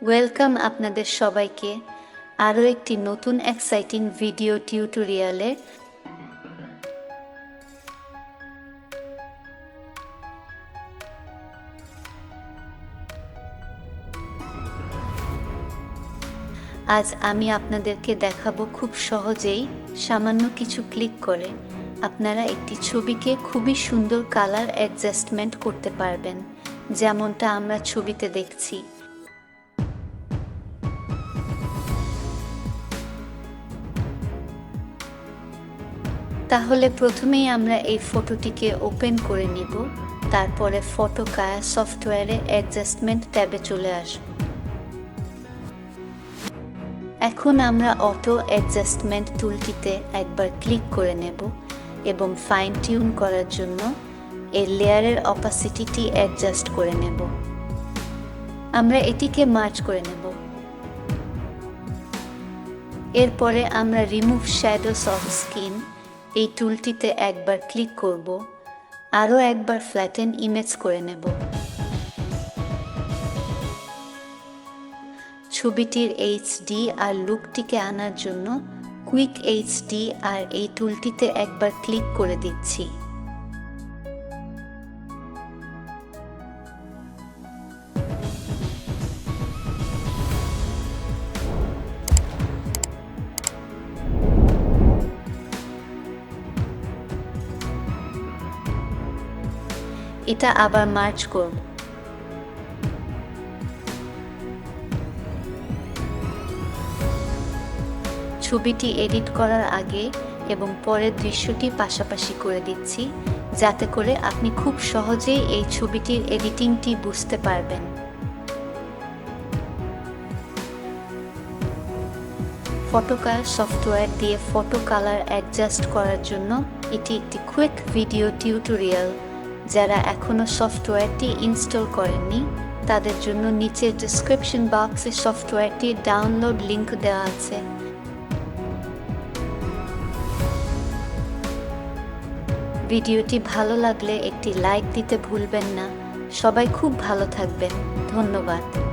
Welcome আপনাদের সবাইকে আরও একটি নতুন এক্সাইটিং ভিডিও টিউটোরিয়ালে। আজ আমি আপনাদেরকে দেখাবো খুব সহজেই সামান্য কিছু ক্লিক করে আপনারা একটি ছবিকে খুবই সুন্দর কালার অ্যাডজাস্টমেন্ট করতে পারবেন, যেমনটা আমরা ছবিতে দেখছি। তাহলে প্রথমেই আমরা এই ফটোটিকে ওপেন করে নিব, তারপরে ফটোকায়া সফটওয়্যারে অ্যাডজাস্টমেন্ট ট্যাবে চলে আসব। এখন আমরা অটো অ্যাডজাস্টমেন্ট টুলটিতে একবার ক্লিক করে নেব এবং ফাইন টিউন করার জন্য এর লেয়ারের অপাসিটিটি অ্যাডজাস্ট করে নেব। আমরা এটিকে মার্জ করে নেব। এরপরে আমরা রিমুভ শ্যাডোস অফ স্কিন এই টুলটিতে একবার ক্লিক করব, আরও একবার ফ্ল্যাটেন ইমেজ করে নেব। ছবিটির এইচডি আর লুকটিকে আনার জন্য কুইক এইচডি আর এই টুলটিতে একবার ক্লিক করে দিচ্ছি। এটা আবার মার্জ করব। ছবিটি এডিট করার আগে এবং পরের দৃশ্যটি পাশাপাশি করে দিচ্ছি, যাতে করে আপনি খুব সহজেই এই ছবিটির এডিটিংটি বুঝতে পারবেন। ফটোকায়া সফটওয়্যার দিয়ে ফটো কালার অ্যাডজাস্ট করার জন্য এটি একটি কুইক ভিডিও টিউটোরিয়াল। যারা এখনও সফটওয়্যারটি ইনস্টল করেননি তাদের জন্য নিচের ডেসক্রিপশন বক্সে সফটওয়্যারটির ডাউনলোড লিংক দেওয়া আছে। ভিডিওটি ভালো লাগলে একটি লাইক দিতে ভুলবেন না। সবাই খুব ভালো থাকবেন। ধন্যবাদ।